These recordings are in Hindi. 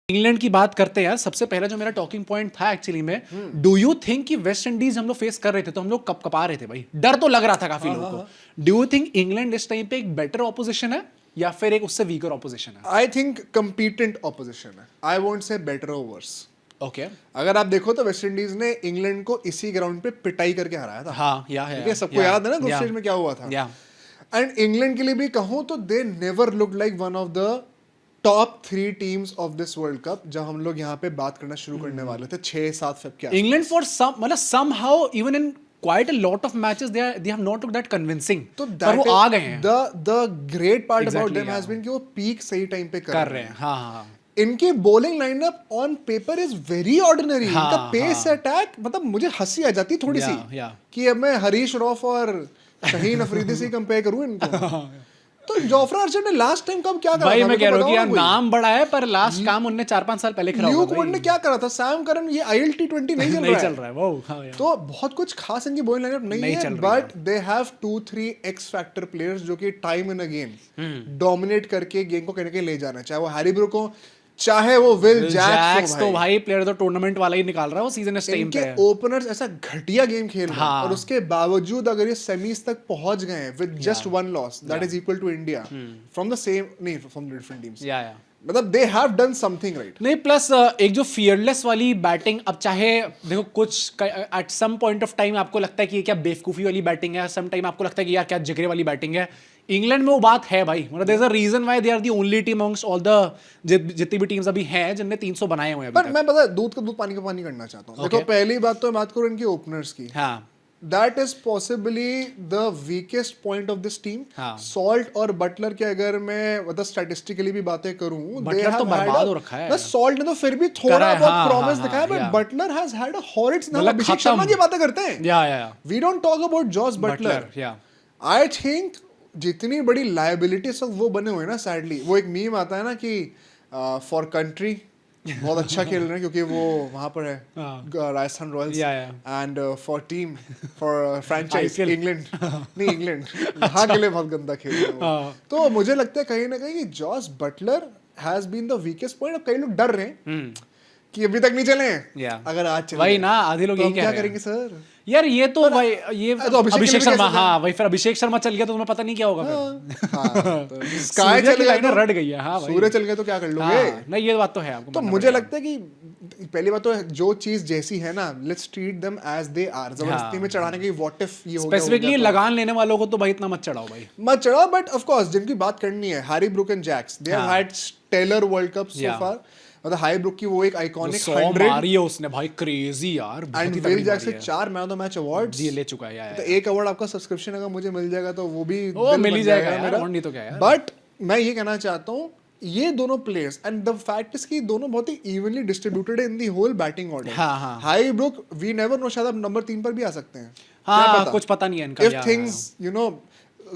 इंग्लैंड की बात करते हैं यार, सबसे पहला जो मेरा टॉकिंग पॉइंट था एक्चुअली में, डू यू थिंक कि वेस्ट इंडीज हम लोग फेस कर रहे थे तो हम लोग कपा रहे थे भाई, डर तो लग रहा था काफी लोगों को। डू यू थिंक इंग्लैंड इस टाइम पे एक बेटर ऑपोजिशन है या फिर एक उससे वीकर ऑपोजिशन है? आई थिंक कंपीटेंट ऑपोजिशन है। आई वोंट से बेटर और वर्स। ओके, अगर आप देखो तो वेस्ट इंडीज ने इंग्लैंड को इसी ग्राउंड पे पिटाई करके हराया था। हाँ, या ठीक है, सबको याद है ना ग्रुप स्टेज में क्या हुआ था। या एंड इंग्लैंड के लिए भी कहूं तो they never look like one of the top 3 teams of this world cup. जब हम लोग यहाँ पे बात करना शुरू करने वाले थे 6-7 फेब के आसपास। इंग्लैंड फॉर सम मतलब somehow even in quite a lot of matches they have not looked that convincing, तो पर वो आ गए हैं, the great part about Exactly, them has yeah. Been कि वो पीक सही टाइम पे कर रहे हैं। हाँ हाँ इनकी bowling lineup on paper is very ordinary. हाँ, इनका पेस अटैक मतलब मुझे हंसी आ जाती है थोड़ी सी या कि अब मैं हरीश रॉफ और शहीन अफरीदी से कंपेयर करूं इनको। तो जोफ्रा आर्चर ने लास्ट टाइम कब क्या करा भाई, था? मैं कह रहा हूँ कि यार बताओ ना नाम बड़ा है पर लास्ट काम उनने 4-5 साल पहले करा ल्यूक होगा वुड ने क्या करा था? सैम करन ये ILT20 नहीं चल नहीं रहा चल है। रहा है वो। हाँ, यार। तो बहुत कुछ खास इनकी बॉलिंग लाइनअप नहीं नहीं है, चल रही but they have 2-3 x factor players जो कि time in a game dominate करके गेम को कहीं ना कहीं ले जाना, चाहे वो हैरी ब्रूक हो चाहे वो विल जैक्स तो भाई प्लेयर तो टूर्नामेंट वाला ही निकाल रहा है वो सीजन इस टाइम पे। इनके ओपनर्स ऐसा घटिया गेम खेल रहे हैं हाँ। और उसके बावजूद अगर ये सेमीज तक पहुंच गए हैं with just 1 loss that is equal to India from the same नहीं फ्रॉम डिफरेंट टीम्स। या मतलब they have done something right. नहीं, प्लस एक जो फियरलेस वाली बैटिंग, अब चाहे देखो कुछ at some point of time आपको लगता है कि ये क्या बेवकूफी वाली बैटिंग है, सम टाइम आपको लगता है कि यार क्या जिगरे वाली बैटिंग है। इंग्लैंड में वो बात है भाई, मतलब there is a reason why they are the only team amongst all the जितनी भी टीम्स अभी हैं जिनने 300 बनाए हुए हैं पर अभी तक। मैं पता है दूध का दूध पानी का पानी करना चाहता हूँ। देखो पहली बात तो मैं बात करूँ इनकी ओपनर्स की। हाँ that is possibly the weakest point of this team. हाँ। सॉल्ट और बटलर के अगर मैं मतलब स्टैटिस्टिकली भी बातें करूं, बटलर तो बर्बाद हो रखा है। सॉल्ट ने तो फिर भी थोड़ा बहुत प्रॉमिस दिखाया, but yeah. Butler has had a horrid snap. मतलब अभिषेक खत्म। शर्मा की बातें करते हैं, या we don't talk about Jos Butler. या आई थिंक जितनी बड़ी लायबिलिटी सब वो बने हुए हैं ना, सैडली वो एक मीम आता है ना कि फॉर कंट्री बहुत अच्छा खेल रहे हैं क्योंकि वो वहां पर है Rajasthan Royals, and for team for franchise England नहीं इंग्लैंड वहां के लिए बहुत गंदा खेल रहे हैं। तो मुझे लगता है कहीं ना कहीं कि Jos Butler has been the weakest point. अब कई लोग डर रहे हैं कि अभी तक नहीं चले हैं, अगर आज चले वही ना, आधे लोग यही क्या करेंगे सर यार। ये तो भाई ये तो अभिषेक शर्मा, हाँ भाई, फिर अभिषेक शर्मा चल गया तो तुम्हें पता नहीं क्या होगा फिर। स्काई सूर्य की चल लाइनें गया रट गई है। हाँ भाई, सूर्य चल गए तो क्या कर लोगे? नहीं ये बात तो है आपको तो मानना मुझे पड़ेगा। लगता है कि पहली बात तो जो चीज जैसी है ना, let's treat them as they are. जबरदस्ती में चढ़ाने की व्हाट इफ ये हो गया, स्पेसिफिकली लगान लेने वालों को तो भाई इतना मत चढ़ाओ भाई, मत चढ़ाओ। बट ऑफ कोर्स जिनकी बात करनी है, Harry Brook and Jacks, they have had stellar world cup so far. मतलब हैरी ब्रूक की वो एक आइकॉनिक 100 मारी है उसने भाई, क्रेजी यार। एंड विल जैक्स से 4 man of the match awards ये ले चुका है यार। तो एक अवार्ड आपका सब्सक्रिप्शन अगर मुझे मिल जाएगा तो वो भी मिल ही जाएगा यार, और नहीं तो क्या यार। बट मैं ये कहना चाहता हूँ ये दोनों players and the fact is कि दोनों बहुत ही evenly distributed in the whole batting order. हाँ। Harry Brook we never know, शायद अब नंबर 3 पर भी आ सकते हैं। हाँ, कुछ पता नहीं है इनका। If things you know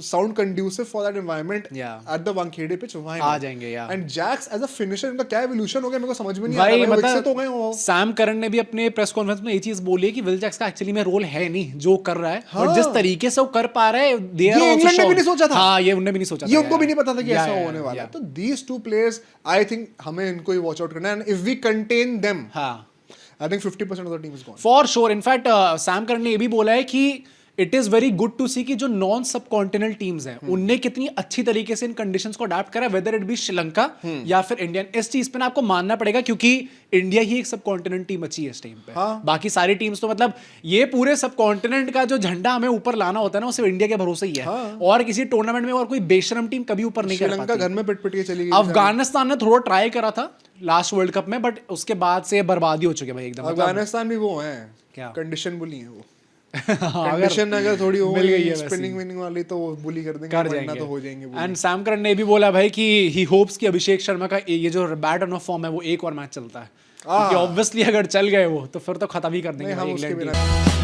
sound conducive for that environment at the Wankhede pitch, why आ जाएंगे यार। and Jax as a finisher, इनका क्या evolution हो गया मेरे को समझ में नहीं भाई, आ रहा है। मतलब तो गए वो सैम करन ने भी अपने प्रेस कॉन्फ्रेंस में ये चीज बोली है कि विल जैक्स का एक्चुअली में रोल है नहीं जो कर रहा है, और जिस तरीके से वो कर पा रहा है ये इंग्लैंड ने भी नहीं सोचा था। हाँ, ये उन्होंने भी नहीं सोचा था, ये उनको भी नहीं पता था कि ऐसा होने वाला है। तो these two players I think हमें इनको ही वॉच आउट करना है, and if we contain them, I think 50% of the team is gone for sure। In fact Sam Curran ने ये भी बोला है कि it is very good to see कि जो नॉन सब कॉन्टिनेंटल टीम्स हैं उनने कितनी अच्छी तरीके से इन कंडीशंस को अडैप्ट करा, वेदर इट बी श्रीलंका या फिर इंडियन। इस चीज पे ना आपको मानना पड़ेगा क्योंकि इंडिया ही एक सब कॉन्टिनेंट टीम अच्छी है इस टाइम पे। बाकी सारी टीम्स तो मतलब ये पूरे सब कॉन्टिनेंट का जो झंडा हमें ऊपर लाना होता है ना, वो सिर्फ इंडिया के भरोसे ही है। और किसी टूर्नामेंट में और कोई बेशरम टीम कभी ऊपर नहीं कर पाती। श्रीलंका घर में पिट के चली गई। अफगानिस्तान ने थोड़ा ट्राई करा था लास्ट वर्ल्ड कप में, बट उसके बाद से बर्बादी हो चुकी है भाई एकदम। अफगानिस्तान भी वो है क्या कंडीशन बुली है वो। कंडीशन अगर थोड़ी हो मिल गई है स्पिनिंग विनिंग वाली तो वो बुली कर देंगे, वरना तो हो जाएंगे। एंड सैम करन ने भी बोला भाई कि ही होप्स कि अभिषेक शर्मा का ये जो बैट ऑन फॉर्म है वो एक और मैच चलता है, क्योंकि ऑब्वियसली अगर चल गए वो तो फिर तो खत्म ही कर देंगे इंग्लैंड की।